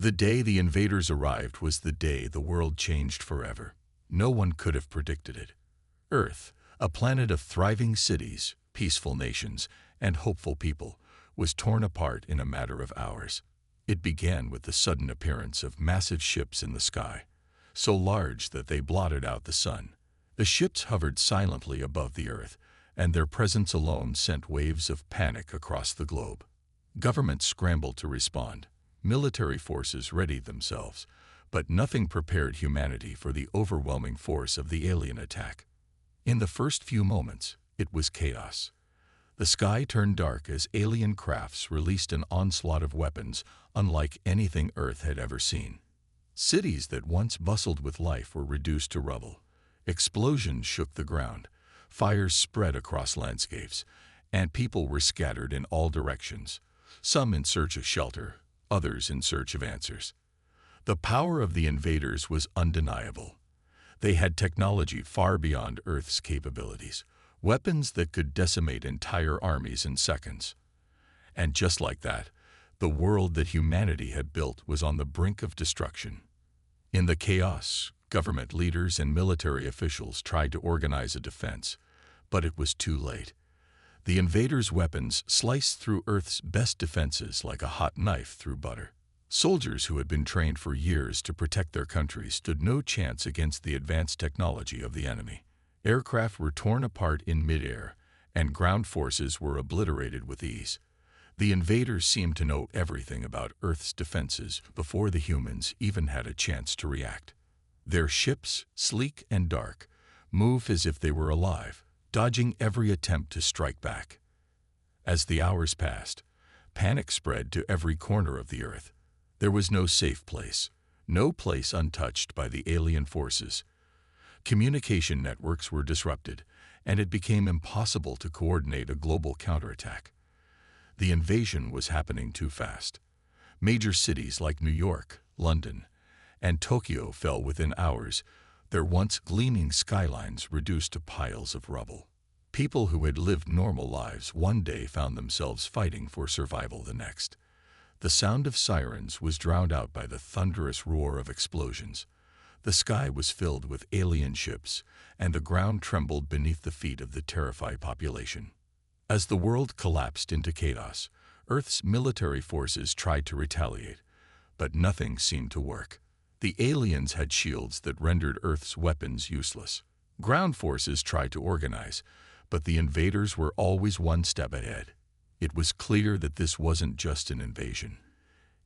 The day the invaders arrived was the day the world changed forever. No one could have predicted it. Earth, a planet of thriving cities, peaceful nations, and hopeful people, was torn apart in a matter of hours. It began with the sudden appearance of massive ships in the sky, so large that they blotted out the sun. The ships hovered silently above the Earth, and their presence alone sent waves of panic across the globe. Governments scrambled to respond. Military forces readied themselves, but nothing prepared humanity for the overwhelming force of the alien attack. In the first few moments, it was chaos. The sky turned dark as alien crafts released an onslaught of weapons unlike anything Earth had ever seen. Cities that once bustled with life were reduced to rubble. Explosions shook the ground, fires spread across landscapes, and people were scattered in all directions, some in search of shelter, others in search of answers. The power of the invaders was undeniable. They had technology far beyond Earth's capabilities, weapons that could decimate entire armies in seconds. And just like that, the world that humanity had built was on the brink of destruction. In the chaos, government leaders and military officials tried to organize a defense, but it was too late. The invaders' weapons sliced through Earth's best defenses like a hot knife through butter. Soldiers who had been trained for years to protect their country stood no chance against the advanced technology of the enemy. Aircraft were torn apart in midair, and ground forces were obliterated with ease. The invaders seemed to know everything about Earth's defenses before the humans even had a chance to react. Their ships, sleek and dark, moved as if they were alive, dodging every attempt to strike back. As the hours passed, panic spread to every corner of the Earth. There was no safe place, no place untouched by the alien forces. Communication networks were disrupted, and it became impossible to coordinate a global counterattack. The invasion was happening too fast. Major cities like New York, London, and Tokyo fell within hours, their once gleaming skylines reduced to piles of rubble. People who had lived normal lives one day found themselves fighting for survival the next. The sound of sirens was drowned out by the thunderous roar of explosions. The sky was filled with alien ships, and the ground trembled beneath the feet of the terrified population. As the world collapsed into chaos, Earth's military forces tried to retaliate, but nothing seemed to work. The aliens had shields that rendered Earth's weapons useless. Ground forces tried to organize, but the invaders were always one step ahead. It was clear that this wasn't just an invasion.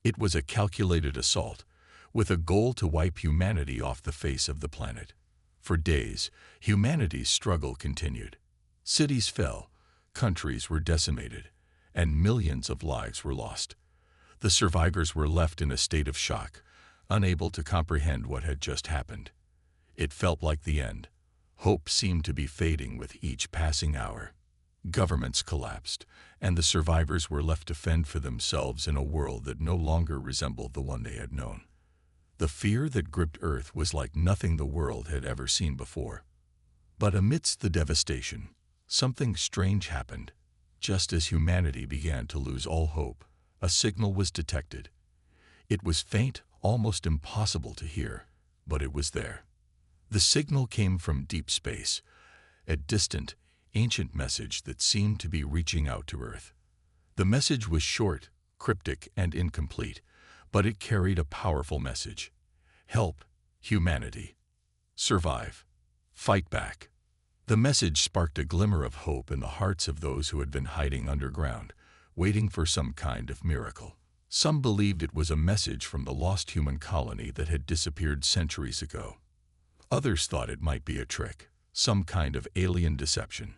It was a calculated assault, with a goal to wipe humanity off the face of the planet. For days, humanity's struggle continued. Cities fell, countries were decimated, and millions of lives were lost. The survivors were left in a state of shock, unable to comprehend what had just happened. It felt like the end. Hope seemed to be fading with each passing hour. Governments collapsed, and the survivors were left to fend for themselves in a world that no longer resembled the one they had known. The fear that gripped Earth was like nothing the world had ever seen before. But amidst the devastation, something strange happened. Just as humanity began to lose all hope, a signal was detected. It was faint, almost impossible to hear, but it was there. The signal came from deep space, a distant, ancient message that seemed to be reaching out to Earth. The message was short, cryptic, and incomplete, but it carried a powerful message. Help, humanity. Survive. Fight back. The message sparked a glimmer of hope in the hearts of those who had been hiding underground, waiting for some kind of miracle. Some believed it was a message from the lost human colony that had disappeared centuries ago. Others thought it might be a trick, some kind of alien deception.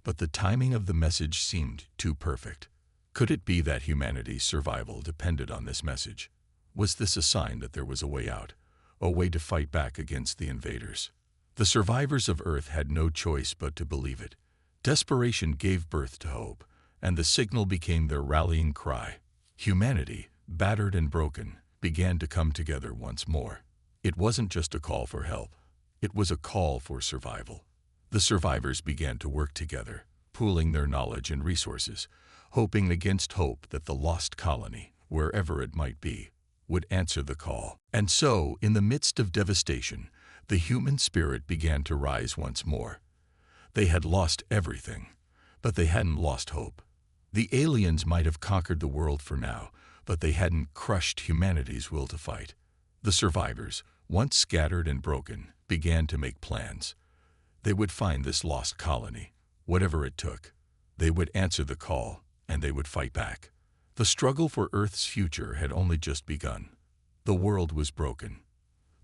But the timing of the message seemed too perfect. Could it be that humanity's survival depended on this message? Was this a sign that there was a way out, a way to fight back against the invaders? The survivors of Earth had no choice but to believe it. Desperation gave birth to hope, and the signal became their rallying cry. Humanity, battered and broken, began to come together once more. It wasn't just a call for help. It was a call for survival. The survivors began to work together, pooling their knowledge and resources, hoping against hope that the lost colony, wherever it might be, would answer the call. And so, in the midst of devastation, the human spirit began to rise once more. They had lost everything, but they hadn't lost hope. The aliens might have conquered the world for now, but they hadn't crushed humanity's will to fight. The survivors, once scattered and broken, began to make plans. They would find this lost colony, whatever it took. They would answer the call, and they would fight back. The struggle for Earth's future had only just begun. The world was broken.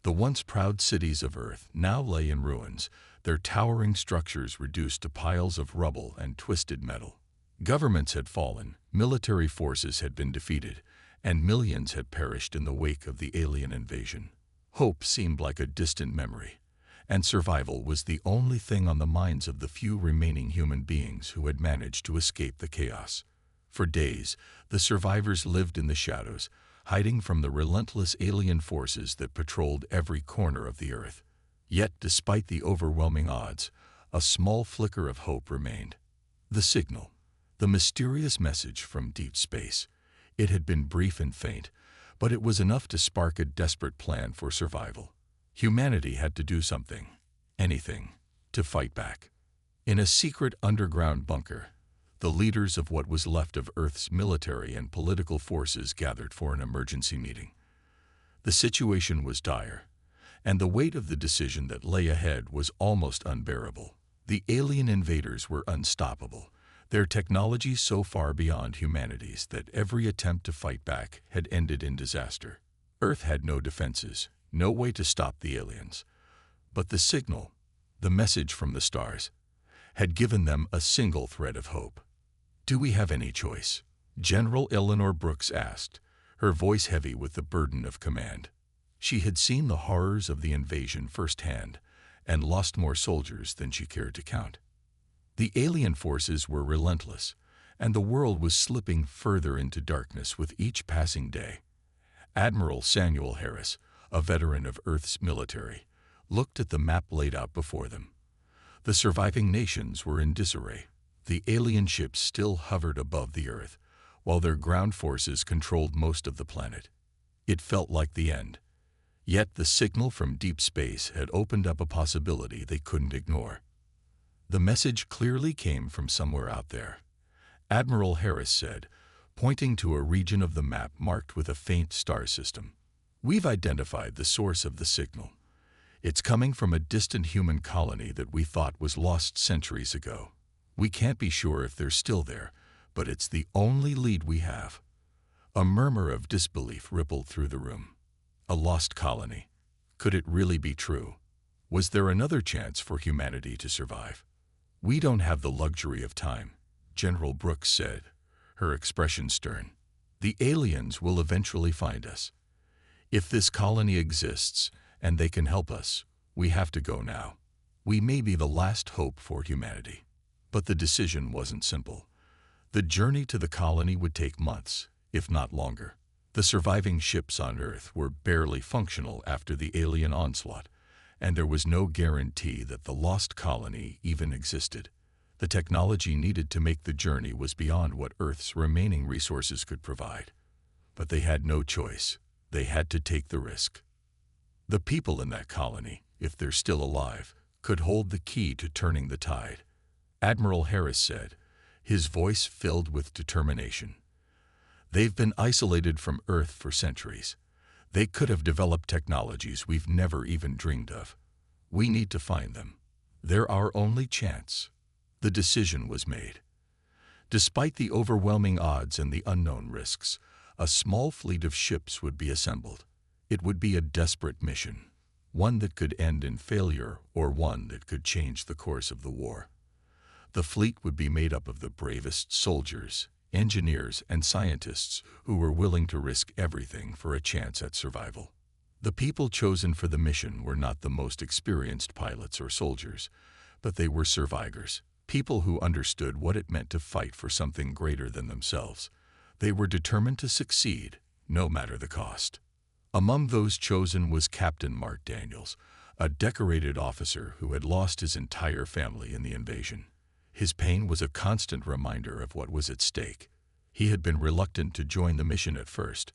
The once proud cities of Earth now lay in ruins, their towering structures reduced to piles of rubble and twisted metal. Governments had fallen, military forces had been defeated, and millions had perished in the wake of the alien invasion. Hope seemed like a distant memory, and survival was the only thing on the minds of the few remaining human beings who had managed to escape the chaos. For days, the survivors lived in the shadows, hiding from the relentless alien forces that patrolled every corner of the Earth. Yet, despite the overwhelming odds, a small flicker of hope remained. The signal, the mysterious message from deep space. It had been brief and faint, but it was enough to spark a desperate plan for survival. Humanity had to do something, anything, to fight back. In a secret underground bunker, the leaders of what was left of Earth's military and political forces gathered for an emergency meeting. The situation was dire, and the weight of the decision that lay ahead was almost unbearable. The alien invaders were unstoppable, their technology so far beyond humanity's that every attempt to fight back had ended in disaster. Earth had no defenses, no way to stop the aliens. But the signal, the message from the stars, had given them a single thread of hope. "Do we have any choice?" General Eleanor Brooks asked, her voice heavy with the burden of command. She had seen the horrors of the invasion firsthand and lost more soldiers than she cared to count. The alien forces were relentless, and the world was slipping further into darkness with each passing day. Admiral Samuel Harris, a veteran of Earth's military, looked at the map laid out before them. The surviving nations were in disarray. The alien ships still hovered above the Earth, while their ground forces controlled most of the planet. It felt like the end. Yet the signal from deep space had opened up a possibility they couldn't ignore. The message clearly came from somewhere out there. Admiral Harris said, pointing to a region of the map marked with a faint star system. "We've identified the source of the signal. It's coming from a distant human colony that we thought was lost centuries ago. We can't be sure if they're still there, but it's the only lead we have." A murmur of disbelief rippled through the room. A lost colony. Could it really be true? Was there another chance for humanity to survive? "We don't have the luxury of time," General Brooks said, her expression stern. "The aliens will eventually find us. If this colony exists and they can help us, we have to go now. We may be the last hope for humanity." But the decision wasn't simple. The journey to the colony would take months, if not longer. The surviving ships on Earth were barely functional after the alien onslaught, and there was no guarantee that the lost colony even existed. The technology needed to make the journey was beyond what Earth's remaining resources could provide. But they had no choice. They had to take the risk. The people in that colony, if they're still alive, could hold the key to turning the tide. Admiral Harris said, his voice filled with determination. "They've been isolated from Earth for centuries. They could have developed technologies we've never even dreamed of. We need to find them. They're our only chance." The decision was made. Despite the overwhelming odds and the unknown risks, a small fleet of ships would be assembled. It would be a desperate mission, one that could end in failure or one that could change the course of the war. The fleet would be made up of the bravest soldiers, engineers, and scientists who were willing to risk everything for a chance at survival. The people chosen for the mission were not the most experienced pilots or soldiers, but they were survivors, people who understood what it meant to fight for something greater than themselves. They were determined to succeed, no matter the cost. Among those chosen was Captain Mark Daniels, a decorated officer who had lost his entire family in the invasion. His pain was a constant reminder of what was at stake. He had been reluctant to join the mission at first,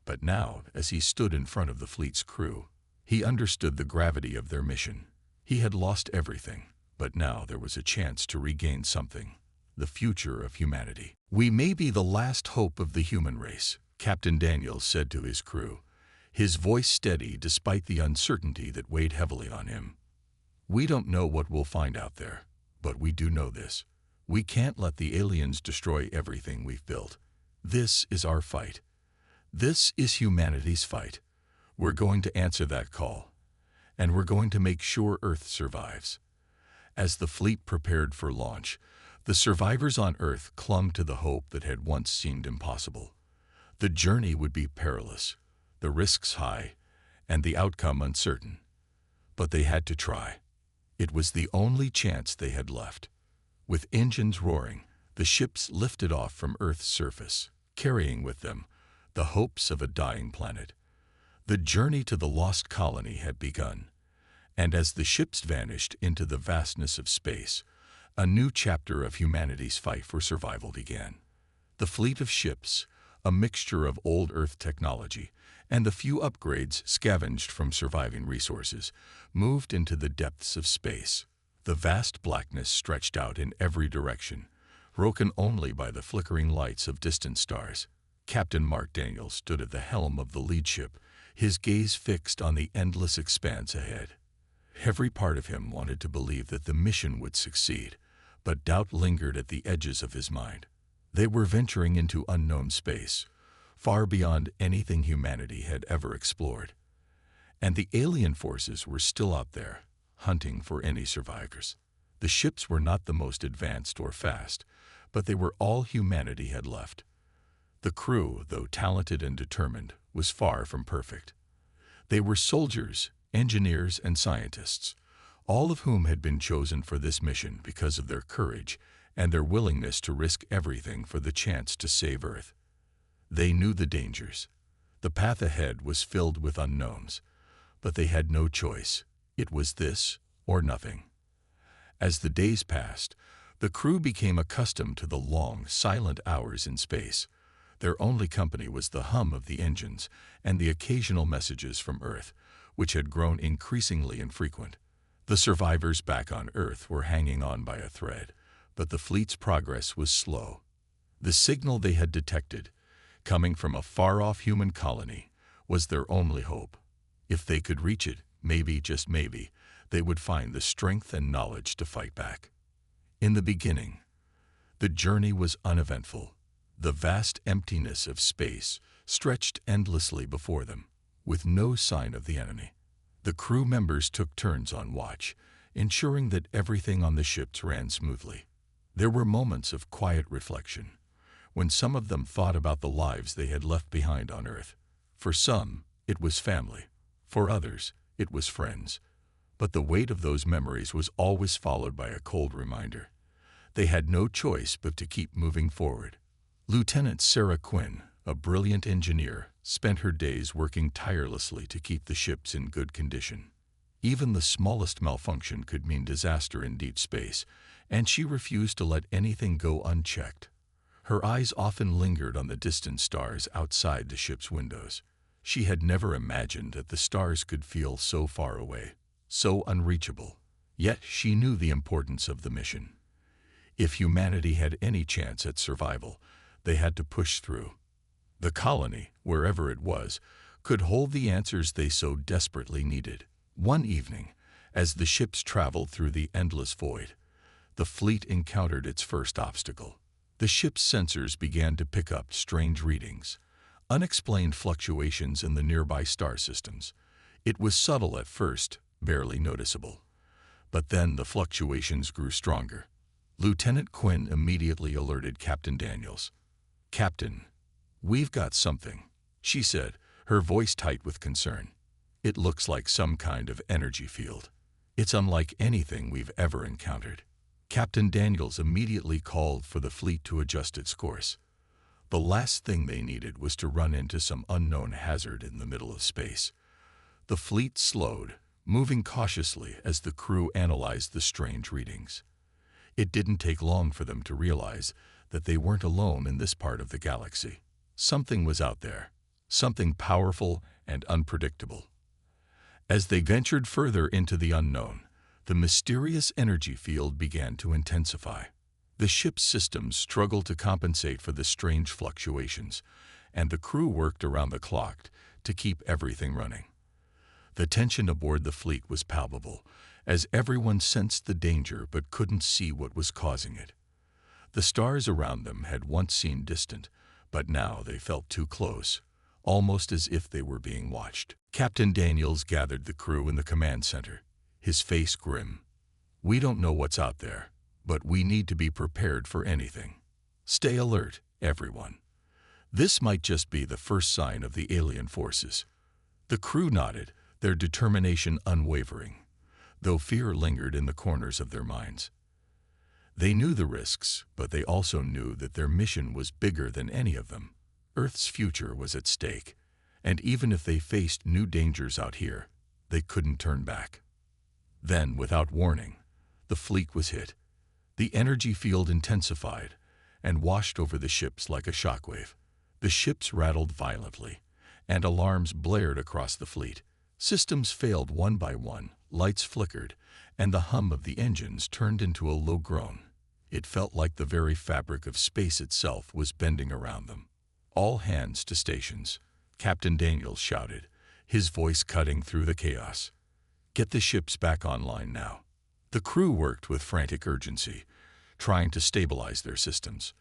But now, as he stood in front of the fleet's crew, he understood the gravity of their mission. He had lost everything, but now there was a chance to regain something: the future of humanity. "We may be the last hope of the human race," Captain Daniels said to his crew, his voice steady despite the uncertainty that weighed heavily on him. "We don't know what we'll find out there, but we do know this: we can't let the aliens destroy everything we've built. This is our fight. This is humanity's fight. We're going to answer that call, and we're going to make sure Earth survives." As the fleet prepared for launch, the survivors on Earth clung to the hope that had once seemed impossible. The journey would be perilous, the risks high, and the outcome uncertain. But they had to try. It was the only chance they had left. With engines roaring, the ships lifted off from Earth's surface, carrying with them the hopes of a dying planet. The journey to the lost colony had begun, and as the ships vanished into the vastness of space, a new chapter of humanity's fight for survival began. The fleet of ships, a mixture of old Earth technology and the few upgrades scavenged from surviving resources, moved into the depths of space. The vast blackness stretched out in every direction, broken only by the flickering lights of distant stars. Captain Mark Daniels stood at the helm of the lead ship, his gaze fixed on the endless expanse ahead. Every part of him wanted to believe that the mission would succeed, but doubt lingered at the edges of his mind. They were venturing into unknown space, far beyond anything humanity had ever explored. And the alien forces were still out there, hunting for any survivors. The ships were not the most advanced or fast, but they were all humanity had left. The crew, though talented and determined, was far from perfect. They were soldiers, engineers, and scientists, all of whom had been chosen for this mission because of their courage and their willingness to risk everything for the chance to save Earth. They knew the dangers. The path ahead was filled with unknowns, but they had no choice. It was this or nothing. As the days passed, the crew became accustomed to the long, silent hours in space. Their only company was the hum of the engines and the occasional messages from Earth, which had grown increasingly infrequent. The survivors back on Earth were hanging on by a thread, but the fleet's progress was slow. The signal they had detected, coming from a far-off human colony, was their only hope. If they could reach it, maybe, just maybe, they would find the strength and knowledge to fight back. In the beginning, the journey was uneventful. The vast emptiness of space stretched endlessly before them, with no sign of the enemy. The crew members took turns on watch, ensuring that everything on the ships ran smoothly. There were moments of quiet reflection, when some of them thought about the lives they had left behind on Earth. For some, it was family. For others, it was friends. But the weight of those memories was always followed by a cold reminder. They had no choice but to keep moving forward. Lieutenant Sarah Quinn, a brilliant engineer, spent her days working tirelessly to keep the ships in good condition. Even the smallest malfunction could mean disaster in deep space, and she refused to let anything go unchecked. Her eyes often lingered on the distant stars outside the ship's windows. She had never imagined that the stars could feel so far away, so unreachable. Yet she knew the importance of the mission. If humanity had any chance at survival, they had to push through. The colony, wherever it was, could hold the answers they so desperately needed. One evening, as the ships traveled through the endless void, the fleet encountered its first obstacle. The ship's sensors began to pick up strange readings, unexplained fluctuations in the nearby star systems. It was subtle at first, barely noticeable. But then the fluctuations grew stronger. Lieutenant Quinn immediately alerted Captain Daniels. "Captain, we've got something," she said, her voice tight with concern. "It looks like some kind of energy field. It's unlike anything we've ever encountered." Captain Daniels immediately called for the fleet to adjust its course. The last thing they needed was to run into some unknown hazard in the middle of space. The fleet slowed, moving cautiously as the crew analyzed the strange readings. It didn't take long for them to realize that they weren't alone in this part of the galaxy. Something was out there, something powerful and unpredictable. As they ventured further into the unknown, the mysterious energy field began to intensify. The ship's systems struggled to compensate for the strange fluctuations, and the crew worked around the clock to keep everything running. The tension aboard the fleet was palpable, as everyone sensed the danger but couldn't see what was causing it. The stars around them had once seemed distant, but now they felt too close, almost as if they were being watched. Captain Daniels gathered the crew in the command center, his face grim. "We don't know what's out there, but we need to be prepared for anything. Stay alert, everyone. This might just be the first sign of the alien forces." The crew nodded, their determination unwavering, though fear lingered in the corners of their minds. They knew the risks, but they also knew that their mission was bigger than any of them. Earth's future was at stake, and even if they faced new dangers out here, they couldn't turn back. Then, without warning, the fleet was hit. The energy field intensified and washed over the ships like a shockwave. The ships rattled violently, and alarms blared across the fleet. Systems failed one by one, lights flickered, and the hum of the engines turned into a low groan. It felt like the very fabric of space itself was bending around them. "All hands to stations," Captain Daniels shouted, his voice cutting through the chaos. "Get the ships back online now." The crew worked with frantic urgency, trying to stabilize their systems.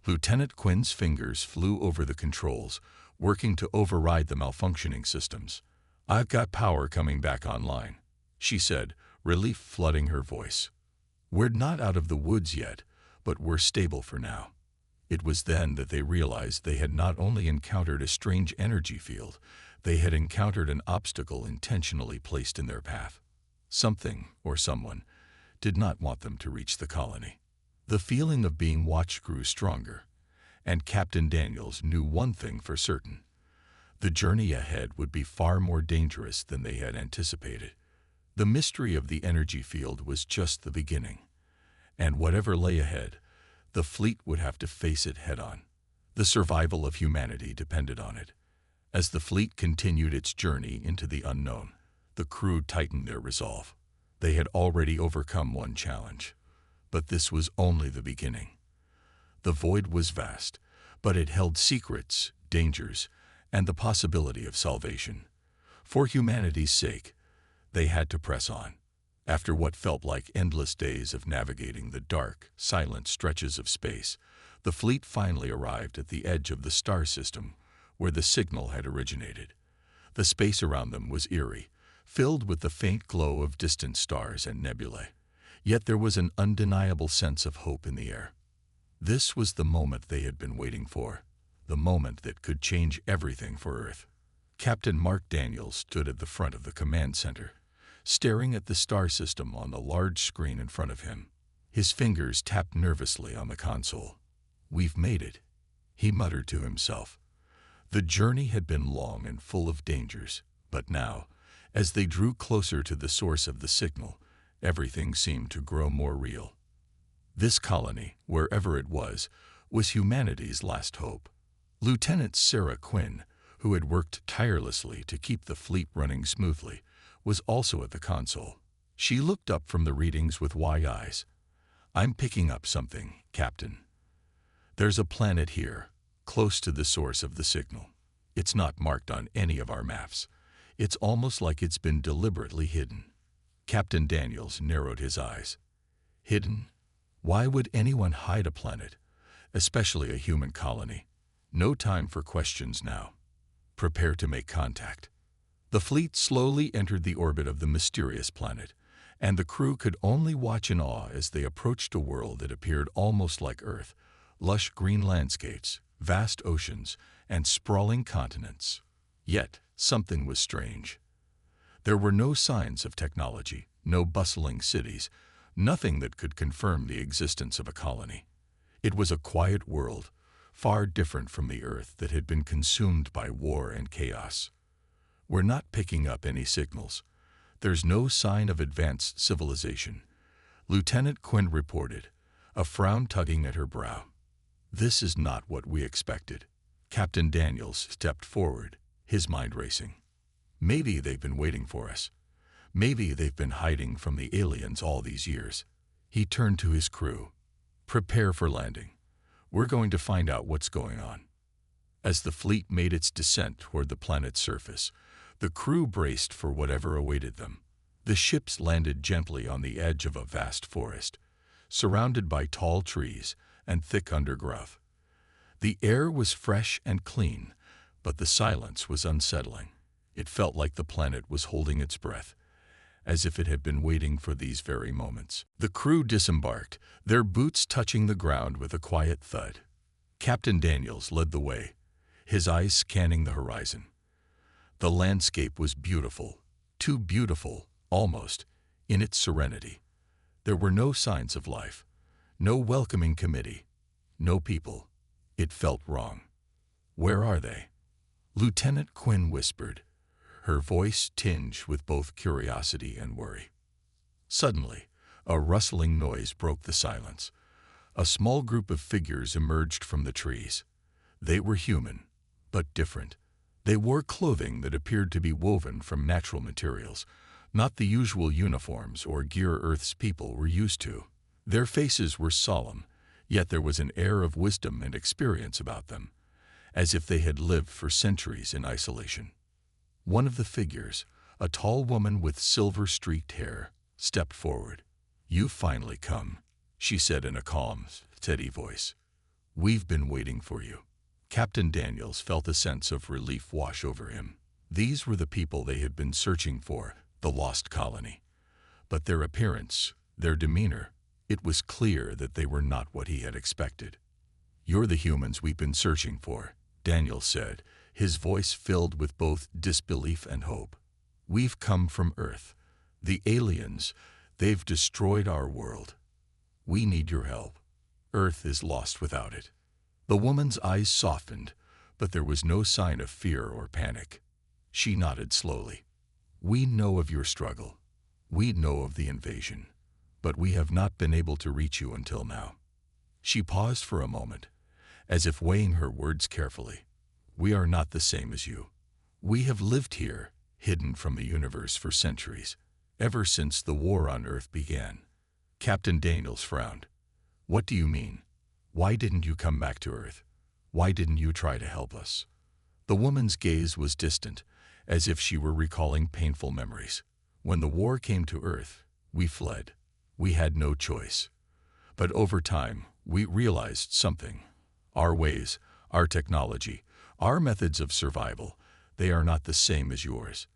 Lieutenant Quinn's fingers flew over the controls, working to override the malfunctioning systems. "I've got power coming back online," she said, relief flooding her voice. "We're not out of the woods yet, but we're stable for now." It was then that they realized they had not only encountered a strange energy field, they had encountered an obstacle intentionally placed in their path. Something, or someone, did not want them to reach the colony. The feeling of being watched grew stronger, and Captain Daniels knew one thing for certain. The journey ahead would be far more dangerous than they had anticipated. The mystery of the energy field was just the beginning, and whatever lay ahead, the fleet would have to face it head-on. The survival of humanity depended on it. As the fleet continued its journey into the unknown, the crew tightened their resolve. They had already overcome one challenge, but this was only the beginning. The void was vast, but it held secrets, dangers, and the possibility of salvation. For humanity's sake, they had to press on. After what felt like endless days of navigating the dark, silent stretches of space, the fleet finally arrived at the edge of the star system where the signal had originated. The space around them was eerie, filled with the faint glow of distant stars and nebulae. Yet there was an undeniable sense of hope in the air. This was the moment they had been waiting for, the moment that could change everything for Earth. Captain Mark Daniels stood at the front of the command center, staring at the star system on the large screen in front of him. His fingers tapped nervously on the console. "We've made it," he muttered to himself. The journey had been long and full of dangers, but now, as they drew closer to the source of the signal, everything seemed to grow more real. This colony, wherever it was humanity's last hope. Lieutenant Sarah Quinn, who had worked tirelessly to keep the fleet running smoothly, was also at the console. She looked up from the readings with wide eyes. "I'm picking up something, Captain. There's a planet here, close to the source of the signal. It's not marked on any of our maps. It's almost like it's been deliberately hidden." Captain Daniels narrowed his eyes. "Hidden? Why would anyone hide a planet, especially a human colony? No time for questions now. Prepare to make contact." The fleet slowly entered the orbit of the mysterious planet, and the crew could only watch in awe as they approached a world that appeared almost like Earth: lush green landscapes, vast oceans, and sprawling continents. Yet, something was strange. There were no signs of technology, no bustling cities, nothing that could confirm the existence of a colony. It was a quiet world, far different from the Earth that had been consumed by war and chaos. "We're not picking up any signals. There's no sign of advanced civilization," Lieutenant Quinn reported, a frown tugging at her brow. "This is not what we expected." Captain Daniels stepped forward, his mind racing. Maybe they've been waiting for us. Maybe they've been hiding from the aliens all these years. He turned to his crew. Prepare for landing. We're going to find out what's going on. As the fleet made its descent toward the planet's surface, the crew braced for whatever awaited them. The ships landed gently on the edge of a vast forest, surrounded by tall trees and thick undergrowth. The air was fresh and clean, but the silence was unsettling. It felt like the planet was holding its breath, as if it had been waiting for these very moments. The crew disembarked, their boots touching the ground with a quiet thud. Captain Daniels led the way, his eyes scanning the horizon. The landscape was beautiful, too beautiful, almost, in its serenity. There were no signs of life, no welcoming committee, no people. It felt wrong. Where are they? Lieutenant Quinn whispered, her voice tinged with both curiosity and worry. Suddenly, a rustling noise broke the silence. A small group of figures emerged from the trees. They were human, but different. They wore clothing that appeared to be woven from natural materials, not the usual uniforms or gear Earth's people were used to. Their faces were solemn, yet there was an air of wisdom and experience about them, as if they had lived for centuries in isolation. One of the figures, a tall woman with silver-streaked hair, stepped forward. "You've finally come," she said in a calm, steady voice. "We've been waiting for you." Captain Daniels felt a sense of relief wash over him. These were the people they had been searching for, the lost colony. But their appearance, their demeanor, it was clear that they were not what he had expected. "You're the humans we've been searching for," Daniels said, his voice filled with both disbelief and hope. "We've come from Earth. The aliens, they've destroyed our world. We need your help. Earth is lost without it." The woman's eyes softened, but there was no sign of fear or panic. She nodded slowly. "We know of your struggle. We know of the invasion, but we have not been able to reach you until now." She paused for a moment, as if weighing her words carefully. "We are not the same as you. We have lived here, hidden from the universe for centuries, ever since the war on Earth began." Captain Daniels frowned. "What do you mean? Why didn't you come back to Earth? Why didn't you try to help us?" The woman's gaze was distant, as if she were recalling painful memories. "When the war came to Earth, we fled. We had no choice. But over time, we realized something. Our ways, our technology, our methods of survival, they are not the same as yours.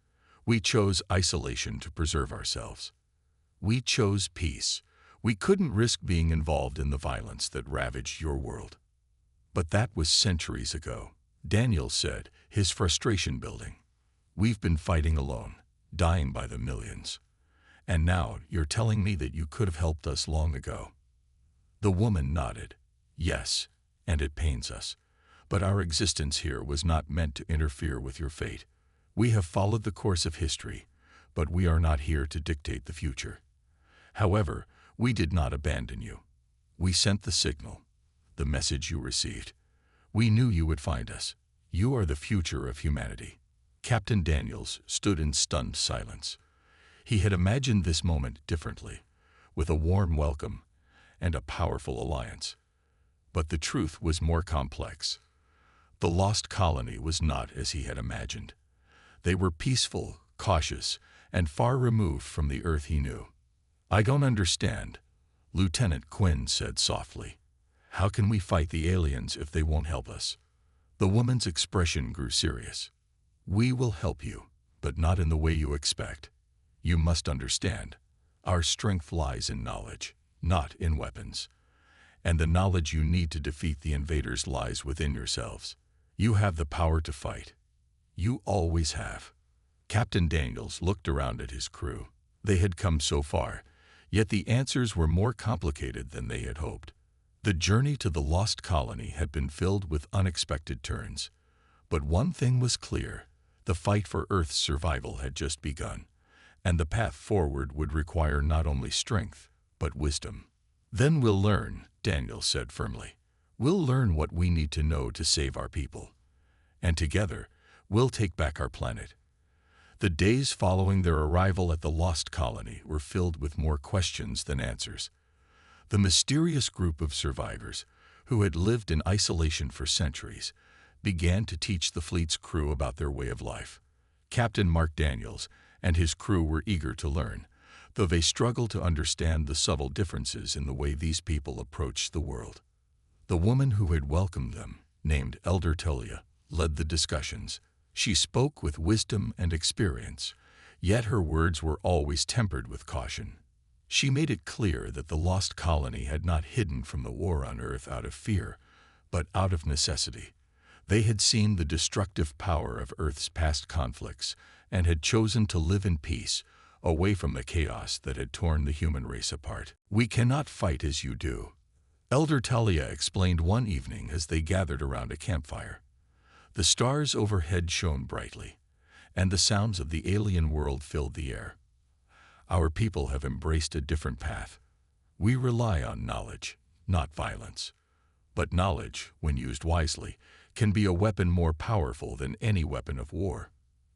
We chose isolation to preserve ourselves. We chose peace. We couldn't risk being involved in the violence that ravaged your world." "But that was centuries ago," Daniel said, his frustration building. "We've been fighting alone, dying by the millions. And now you're telling me that you could have helped us long ago." The woman nodded. "Yes, and it pains us. But our existence here was not meant to interfere with your fate. We have followed the course of history, but we are not here to dictate the future. However, we did not abandon you. We sent the signal, the message you received. We knew you would find us. You are the future of humanity." Captain Daniels stood in stunned silence. He had imagined this moment differently, with a warm welcome and a powerful alliance. But the truth was more complex. The lost colony was not as he had imagined. They were peaceful, cautious, and far removed from the Earth he knew. "I don't understand," Lieutenant Quinn said softly. "How can we fight the aliens if they won't help us?" The woman's expression grew serious. "We will help you, but not in the way you expect. You must understand, our strength lies in knowledge, not in weapons. And the knowledge you need to defeat the invaders lies within yourselves. You have the power to fight. You always have." Captain Daniels looked around at his crew. They had come so far, yet the answers were more complicated than they had hoped. The journey to the lost colony had been filled with unexpected turns. But one thing was clear: the fight for Earth's survival had just begun, and the path forward would require not only strength, but wisdom. "Then we'll learn," Daniel said firmly. "We'll learn what we need to know to save our people. and together, we'll take back our planet. The days following their arrival at the lost colony were filled with more questions than answers. The mysterious group of survivors, who had lived in isolation for centuries, began to teach the fleet's crew about their way of life. Captain Mark Daniels and his crew were eager to learn, though they struggled to understand the subtle differences in the way these people approached the world. The woman who had welcomed them, named Elder Telia, led the discussions. She spoke with wisdom and experience, yet her words were always tempered with caution. She made it clear that the lost colony had not hidden from the war on Earth out of fear, but out of necessity. They had seen the destructive power of Earth's past conflicts and had chosen to live in peace, away from the chaos that had torn the human race apart. "We cannot fight as you do," Elder Talia explained one evening as they gathered around a campfire. The stars overhead shone brightly, and the sounds of the alien world filled the air. "Our people have embraced a different path. We rely on knowledge, not violence. But knowledge, when used wisely, can be a weapon more powerful than any weapon of war."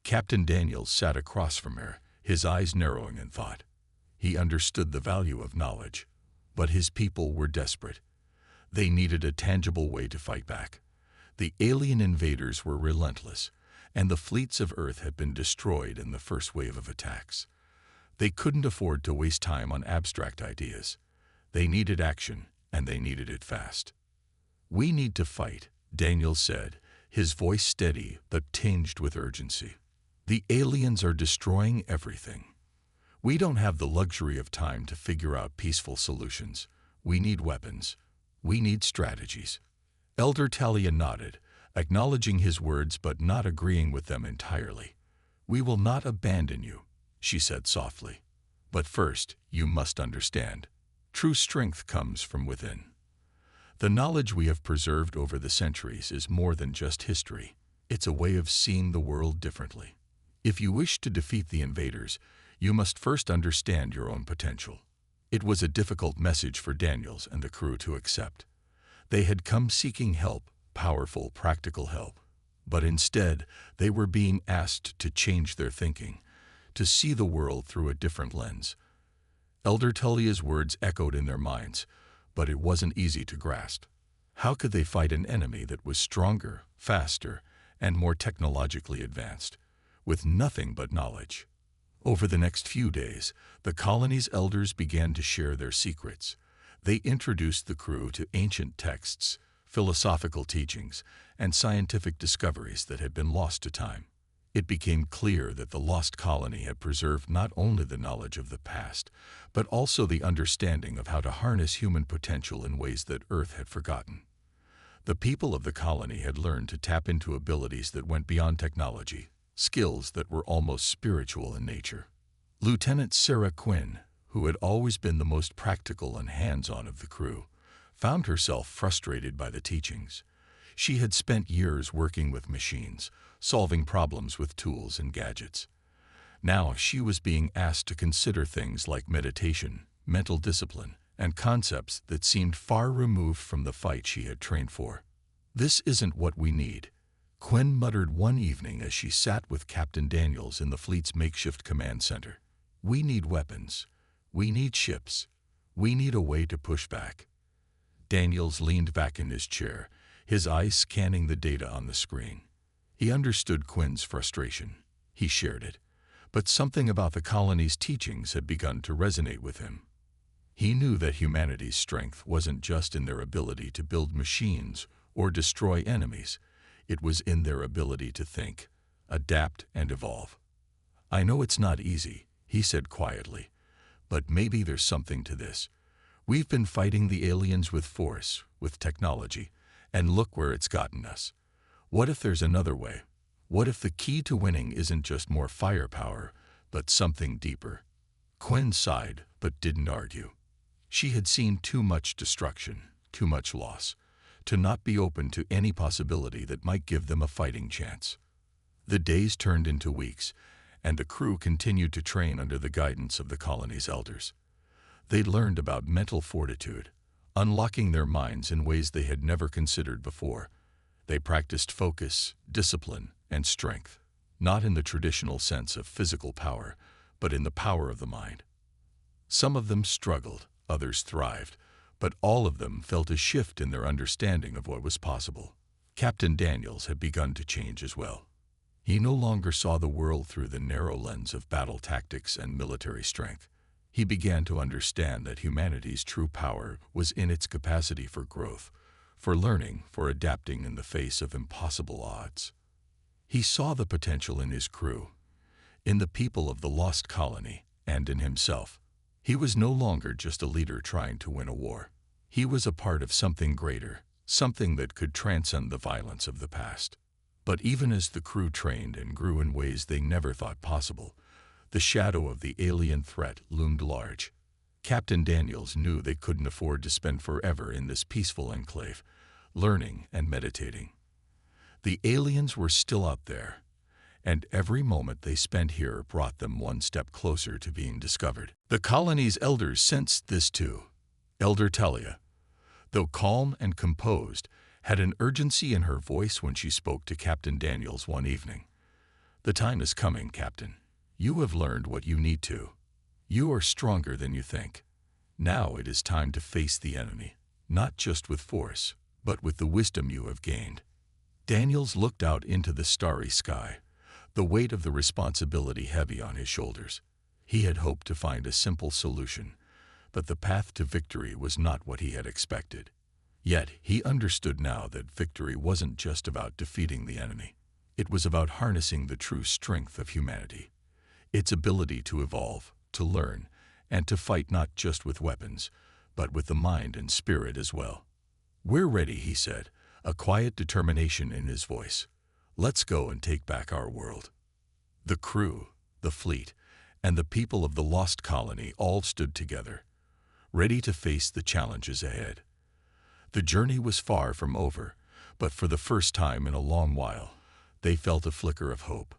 Captain Daniels sat across from her, his eyes narrowing in thought. He understood the value of knowledge, but his people were desperate. They needed a tangible way to fight back. The alien invaders were relentless, and the fleets of Earth had been destroyed in the first wave of attacks. They couldn't afford to waste time on abstract ideas. They needed action, and they needed it fast. "We need to fight," Daniel said, his voice steady but tinged with urgency. "The aliens are destroying everything. We don't have the luxury of time to figure out peaceful solutions. We need weapons. We need strategies." Elder Talia nodded, acknowledging his words but not agreeing with them entirely. "We will not abandon you," she said softly. "But first, you must understand. True strength comes from within. The knowledge we have preserved over the centuries is more than just history. It's a way of seeing the world differently. If you wish to defeat the invaders, you must first understand your own potential." It was a difficult message for Daniels and the crew to accept. They had come seeking help, powerful, practical help. But instead, they were being asked to change their thinking, to see the world through a different lens. Elder Tullia's words echoed in their minds, but it wasn't easy to grasp. How could they fight an enemy that was stronger, faster, and more technologically advanced, with nothing but knowledge? Over the next few days, the colony's elders began to share their secrets. They introduced the crew to ancient texts, philosophical teachings, and scientific discoveries that had been lost to time. It became clear that the lost colony had preserved not only the knowledge of the past, but also the understanding of how to harness human potential in ways that Earth had forgotten. The people of the colony had learned to tap into abilities that went beyond technology, skills that were almost spiritual in nature. Lieutenant Sarah Quinn, who had always been the most practical and hands-on of the crew, found herself frustrated by the teachings. She had spent years working with machines, solving problems with tools and gadgets. Now she was being asked to consider things like meditation, mental discipline, and concepts that seemed far removed from the fight she had trained for. "This isn't what we need," Quinn muttered one evening as she sat with Captain Daniels in the fleet's makeshift command center. "We need weapons. We need ships. We need a way to push back." Daniels leaned back in his chair, his eyes scanning the data on the screen. He understood Quinn's frustration. He shared it. But something about the colony's teachings had begun to resonate with him. He knew that humanity's strength wasn't just in their ability to build machines or destroy enemies. It was in their ability to think, adapt, and evolve. "I know it's not easy," he said quietly, "but maybe there's something to this. We've been fighting the aliens with force, with technology, and look where it's gotten us. What if there's another way? What if the key to winning isn't just more firepower, but something deeper?" Quinn sighed, but didn't argue. She had seen too much destruction, too much loss, to not be open to any possibility that might give them a fighting chance. The days turned into weeks, and the crew continued to train under the guidance of the colony's elders. They learned about mental fortitude, unlocking their minds in ways they had never considered before. They practiced focus, discipline, and strength, not in the traditional sense of physical power, but in the power of the mind. Some of them struggled, others thrived, but all of them felt a shift in their understanding of what was possible. Captain Daniels had begun to change as well. He no longer saw the world through the narrow lens of battle tactics and military strength. He began to understand that humanity's true power was in its capacity for growth, for learning, for adapting in the face of impossible odds. He saw the potential in his crew, in the people of the lost colony, and in himself. He was no longer just a leader trying to win a war. He was a part of something greater, something that could transcend the violence of the past. But even as the crew trained and grew in ways they never thought possible, the shadow of the alien threat loomed large. Captain Daniels knew they couldn't afford to spend forever in this peaceful enclave, learning and meditating. The aliens were still out there, and every moment they spent here brought them one step closer to being discovered. The colony's elders sensed this too. Elder Talia, though calm and composed, had an urgency in her voice when she spoke to Captain Daniels one evening. "The time is coming, Captain. You have learned what you need to. You are stronger than you think. Now it is time to face the enemy, not just with force, but with the wisdom you have gained." Daniels looked out into the starry sky, the weight of the responsibility heavy on his shoulders. He had hoped to find a simple solution, but the path to victory was not what he had expected. Yet he understood now that victory wasn't just about defeating the enemy. It was about harnessing the true strength of humanity, its ability to evolve, to learn, and to fight not just with weapons, but with the mind and spirit as well. "We're ready," he said, a quiet determination in his voice. "Let's go and take back our world." The crew, the fleet, and the people of the lost colony all stood together, ready to face the challenges ahead. The journey was far from over, but for the first time in a long while, they felt a flicker of hope.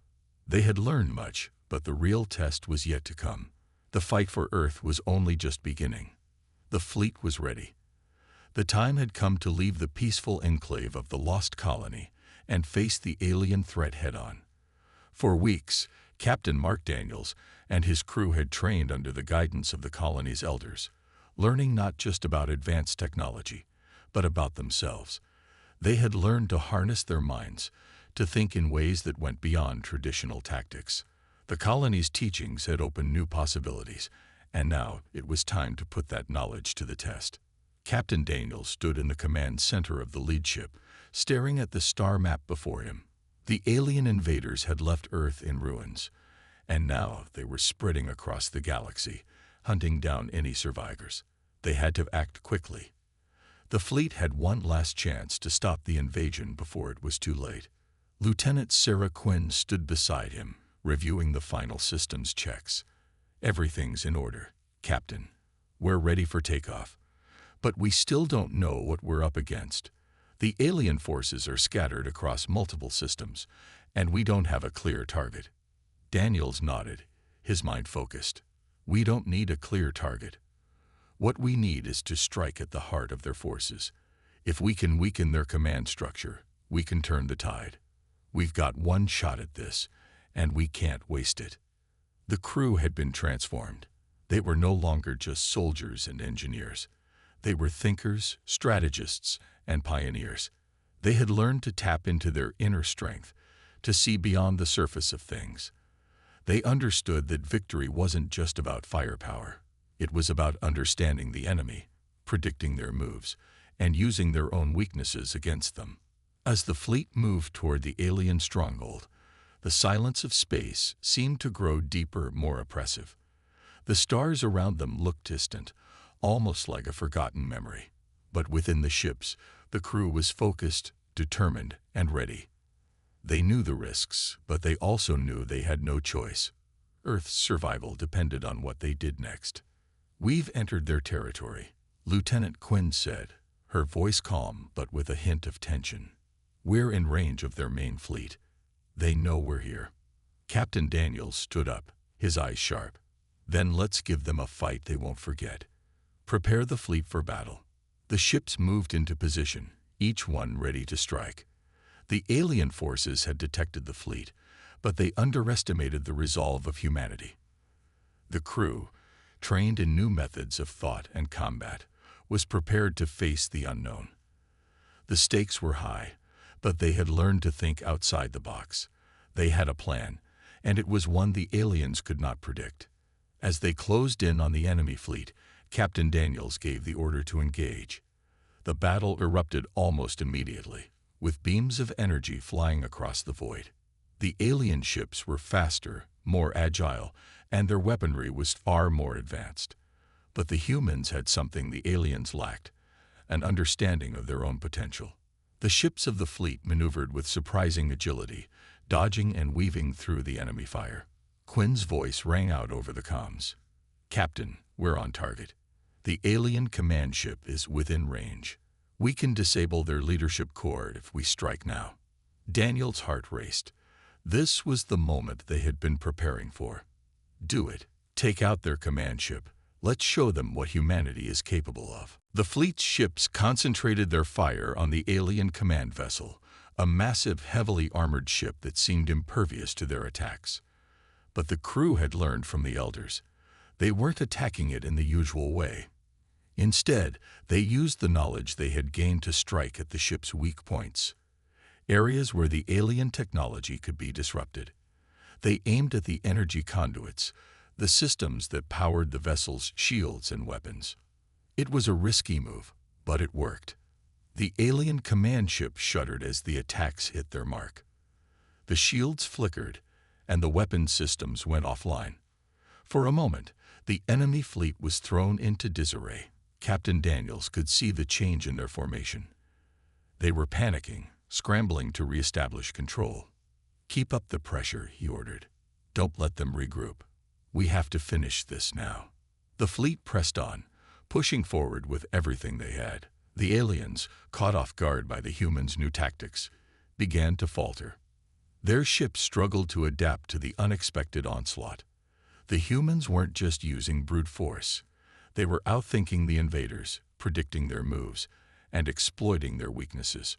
They had learned much, but the real test was yet to come. The fight for Earth was only just beginning. The fleet was ready. The time had come to leave the peaceful enclave of the lost colony and face the alien threat head-on. For weeks, Captain Mark Daniels and his crew had trained under the guidance of the colony's elders, learning not just about advanced technology, but about themselves. They had learned to harness their minds, to think in ways that went beyond traditional tactics. The colony's teachings had opened new possibilities, and now it was time to put that knowledge to the test. Captain Daniels stood in the command center of the lead ship, staring at the star map before him. The alien invaders had left Earth in ruins, and now they were spreading across the galaxy, hunting down any survivors. They had to act quickly. The fleet had one last chance to stop the invasion before it was too late. Lieutenant Sarah Quinn stood beside him, reviewing the final systems checks. "Everything's in order, Captain. We're ready for takeoff. But we still don't know what we're up against. The alien forces are scattered across multiple systems, and we don't have a clear target." Daniels nodded, his mind focused. "We don't need a clear target. What we need is to strike at the heart of their forces. If we can weaken their command structure, we can turn the tide. We've got one shot at this, and we can't waste it." The crew had been transformed. They were no longer just soldiers and engineers. They were thinkers, strategists, and pioneers. They had learned to tap into their inner strength, to see beyond the surface of things. They understood that victory wasn't just about firepower. It was about understanding the enemy, predicting their moves, and using their own weaknesses against them. As the fleet moved toward the alien stronghold, the silence of space seemed to grow deeper, more oppressive. The stars around them looked distant, almost like a forgotten memory. But within the ships, the crew was focused, determined, and ready. They knew the risks, but they also knew they had no choice. Earth's survival depended on what they did next. "We've entered their territory," Lieutenant Quinn said, her voice calm but with a hint of tension. "We're in range of their main fleet. They know we're here." Captain Daniels stood up, his eyes sharp. "Then let's give them a fight they won't forget. Prepare the fleet for battle." The ships moved into position, each one ready to strike. The alien forces had detected the fleet, but they underestimated the resolve of humanity. The crew, trained in new methods of thought and combat, was prepared to face the unknown. The stakes were high, but they had learned to think outside the box. They had a plan, and it was one the aliens could not predict. As they closed in on the enemy fleet, Captain Daniels gave the order to engage. The battle erupted almost immediately, with beams of energy flying across the void. The alien ships were faster, more agile, and their weaponry was far more advanced. But the humans had something the aliens lacked, an understanding of their own potential. The ships of the fleet maneuvered with surprising agility, dodging and weaving through the enemy fire. Quinn's voice rang out over the comms. "Captain, we're on target. The alien command ship is within range. We can disable their leadership core if we strike now." Daniel's heart raced. This was the moment they had been preparing for. Do it. Take out their command ship. Let's show them what humanity is capable of. The fleet's ships concentrated their fire on the alien command vessel, a massive, heavily armored ship that seemed impervious to their attacks. But the crew had learned from the elders. They weren't attacking it in the usual way. Instead, they used the knowledge they had gained to strike at the ship's weak points, areas where the alien technology could be disrupted. They aimed at the energy conduits, the systems that powered the vessel's shields and weapons. It was a risky move, but it worked. The alien command ship shuddered as the attacks hit their mark. The shields flickered, and the weapon systems went offline. For a moment, the enemy fleet was thrown into disarray. Captain Daniels could see the change in their formation. They were panicking, scrambling to reestablish control. "Keep up the pressure," he ordered. "Don't let them regroup. We have to finish this now." The fleet pressed on, pushing forward with everything they had. The aliens, caught off guard by the humans' new tactics, began to falter. Their ships struggled to adapt to the unexpected onslaught. The humans weren't just using brute force. They were outthinking the invaders, predicting their moves, and exploiting their weaknesses.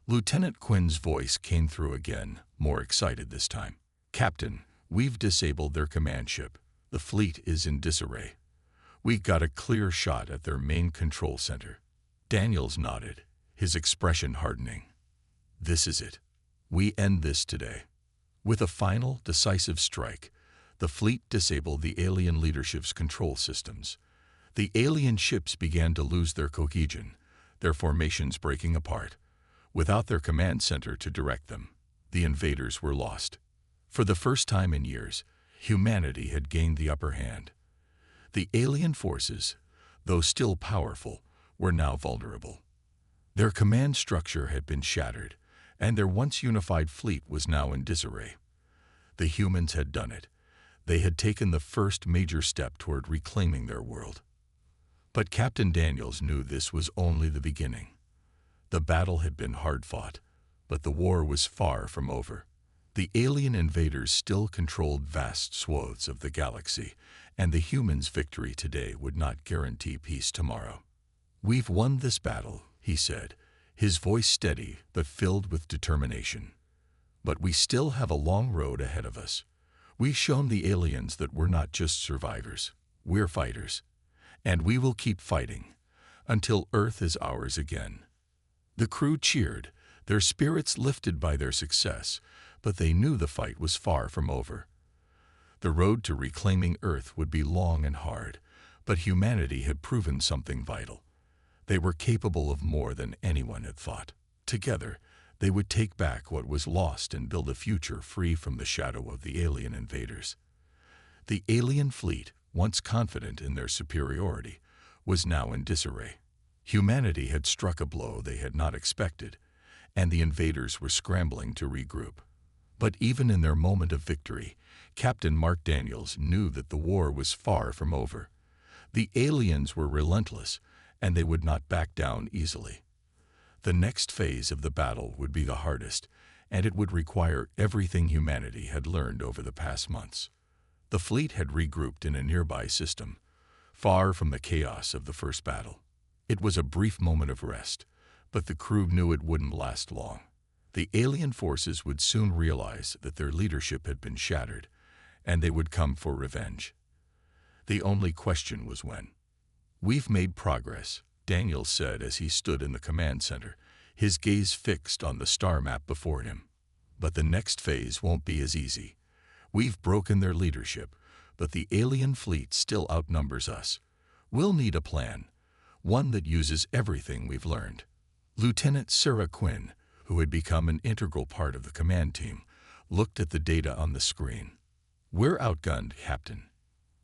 Lieutenant Quinn's voice came through again, more excited this time. "Captain, we've disabled their command ship. The fleet is in disarray. We got a clear shot at their main control center." Daniels nodded, his expression hardening. "This is it. We end this today." With a final, decisive strike, the fleet disabled the alien leadership's control systems. The alien ships began to lose their cohesion, their formations breaking apart. Without their command center to direct them, the invaders were lost. For the first time in years, humanity had gained the upper hand. The alien forces, though still powerful, were now vulnerable. Their command structure had been shattered, and their once unified fleet was now in disarray. The humans had done it. They had taken the first major step toward reclaiming their world. But Captain Daniels knew this was only the beginning. The battle had been hard fought, but the war was far from over. The alien invaders still controlled vast swaths of the galaxy, and the humans' victory today would not guarantee peace tomorrow. "We've won this battle," he said, his voice steady but filled with determination. "But we still have a long road ahead of us. We've shown the aliens that we're not just survivors, we're fighters. And we will keep fighting until Earth is ours again." The crew cheered, their spirits lifted by their success, but they knew the fight was far from over. The road to reclaiming Earth would be long and hard, but humanity had proven something vital. They were capable of more than anyone had thought. Together, they would take back what was lost and build a future free from the shadow of the alien invaders. The alien fleet, once confident in their superiority, was now in disarray. Humanity had struck a blow they had not expected, and the invaders were scrambling to regroup. But even in their moment of victory, Captain Mark Daniels knew that the war was far from over. The aliens were relentless, and they would not back down easily. The next phase of the battle would be the hardest, and it would require everything humanity had learned over the past months. The fleet had regrouped in a nearby system, far from the chaos of the first battle. It was a brief moment of rest, but the crew knew it wouldn't last long. The alien forces would soon realize that their leadership had been shattered, and they would come for revenge. The only question was when. "We've made progress," Daniel said as he stood in the command center, his gaze fixed on the star map before him. "But the next phase won't be as easy. We've broken their leadership, but the alien fleet still outnumbers us. We'll need a plan, one that uses everything we've learned." Lieutenant Sarah Quinn, who had become an integral part of the command team, looked at the data on the screen. "We're outgunned, Captain.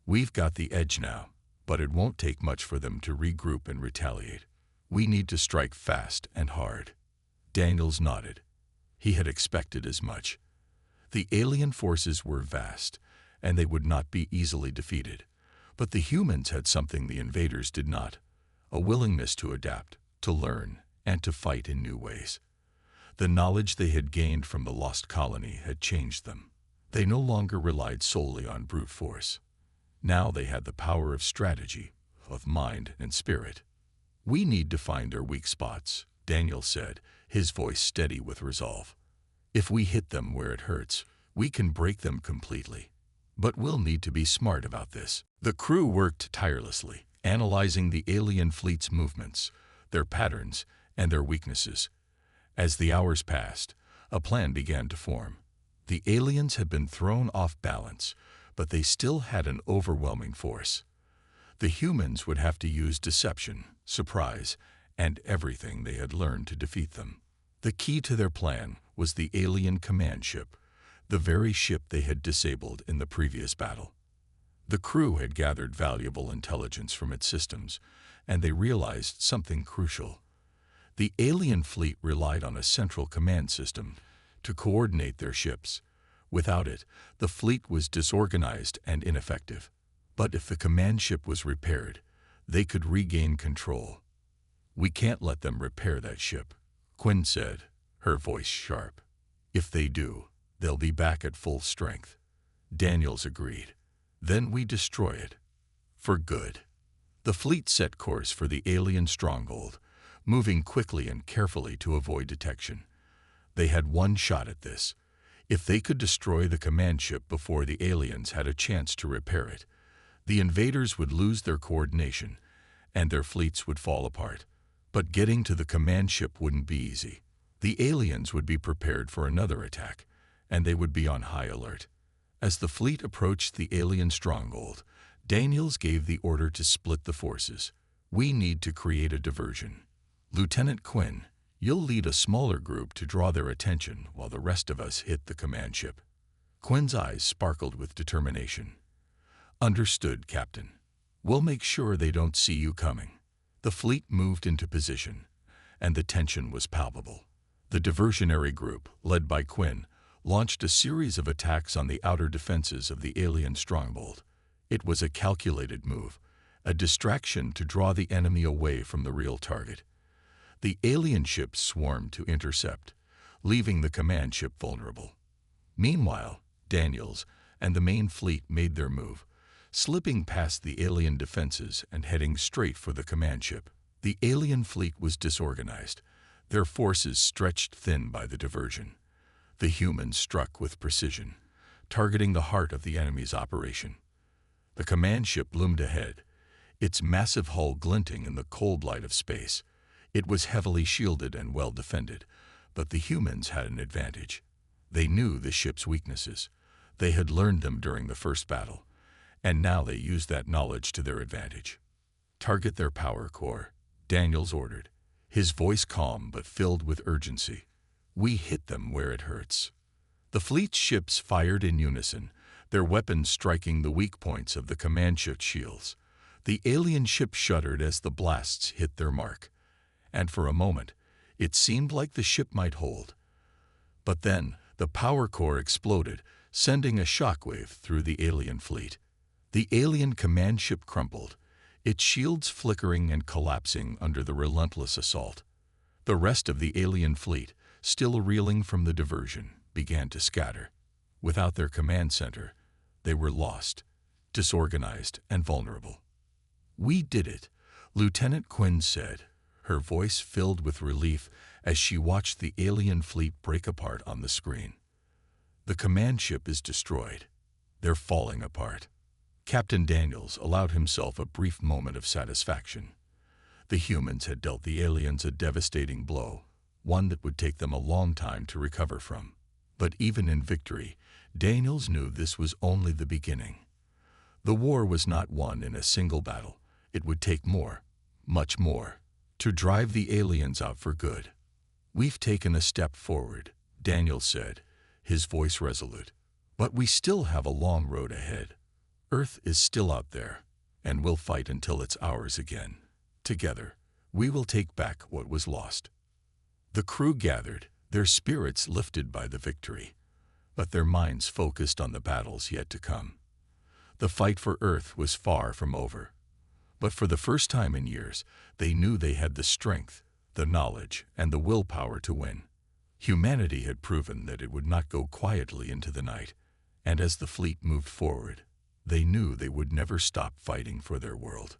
We've got the edge now, but it won't take much for them to regroup and retaliate. We need to strike fast and hard." Daniels nodded. He had expected as much. The alien forces were vast, and they would not be easily defeated. But the humans had something the invaders did not: a willingness to adapt, to learn, and to fight in new ways. The knowledge they had gained from the lost colony had changed them. They no longer relied solely on brute force. Now they had the power of strategy, of mind and spirit. "We need to find their weak spots," Daniel said, his voice steady with resolve. "If we hit them where it hurts, we can break them completely. But we'll need to be smart about this." The crew worked tirelessly, analyzing the alien fleet's movements, their patterns, and their weaknesses. As the hours passed, a plan began to form. The aliens had been thrown off balance, but they still had an overwhelming force. The humans would have to use deception, surprise, and everything they had learned to defeat them. The key to their plan was the alien command ship, the very ship they had disabled in the previous battle. The crew had gathered valuable intelligence from its systems, and they realized something crucial. The alien fleet relied on a central command system to coordinate their ships. Without it, the fleet was disorganized and ineffective. But if the command ship was repaired, they could regain control. "We can't let them repair that ship," Quinn said, her voice sharp. "If they do, they'll be back at full strength." Daniels agreed. "Then we destroy it. For good." The fleet set course for the alien stronghold, moving quickly and carefully to avoid detection. They had one shot at this. If they could destroy the command ship before the aliens had a chance to repair it, the invaders would lose their coordination, and their fleets would fall apart. But getting to the command ship wouldn't be easy. The aliens would be prepared for another attack, and they would be on high alert. As the fleet approached the alien stronghold, Daniels gave the order to split the forces. "We need to create a diversion. Lieutenant Quinn, you'll lead a smaller group to draw their attention while the rest of us hit the command ship." Quinn's eyes sparkled with determination. "Understood, Captain. We'll make sure they don't see you coming." The fleet moved into position, and the tension was palpable. The diversionary group, led by Quinn, launched a series of attacks on the outer defenses of the alien stronghold. It was a calculated move, a distraction to draw the enemy away from the real target. The alien ships swarmed to intercept, leaving the command ship vulnerable. Meanwhile, Daniels and the main fleet made their move, slipping past the alien defenses and heading straight for the command ship. The alien fleet was disorganized, their forces stretched thin by the diversion. The humans struck with precision, targeting the heart of the enemy's operation. The command ship loomed ahead, its massive hull glinting in the cold light of space. It was heavily shielded and well defended, but the humans had an advantage. They knew the ship's weaknesses. They had learned them during the first battle, and now they used that knowledge to their advantage. "Target their power core," Daniels ordered, his voice calm but filled with urgency. "We hit them where it hurts." The fleet's ships fired in unison, their weapons striking the weak points of the command ship shields. The alien ship shuddered as the blasts hit their mark, and for a moment, it seemed like the ship might hold. But then, the power core exploded, sending a shockwave through the alien fleet. The alien command ship crumpled, its shields flickering and collapsing under the relentless assault. The rest of the alien fleet, still reeling from the diversion, began to scatter. Without their command center, they were lost, disorganized, and vulnerable. "We did it," Lieutenant Quinn said, her voice filled with relief as she watched the alien fleet break apart on the screen. The command ship is destroyed. They're falling apart. Captain Daniels allowed himself a brief moment of satisfaction. The humans had dealt the aliens a devastating blow, one that would take them a long time to recover from. But even in victory, Daniels knew this was only the beginning. The war was not won in a single battle. It would take more, much more, to drive the aliens out for good. "We've taken a step forward," Daniels said, his voice resolute. "But we still have a long road ahead. Earth is still out there, and we'll fight until it's ours again. Together, we will take back what was lost." The crew gathered, their spirits lifted by the victory, but their minds focused on the battles yet to come. The fight for Earth was far from over. But for the first time in years, they knew they had the strength, the knowledge, and the willpower to win. Humanity had proven that it would not go quietly into the night, and as the fleet moved forward, they knew they would never stop fighting for their world.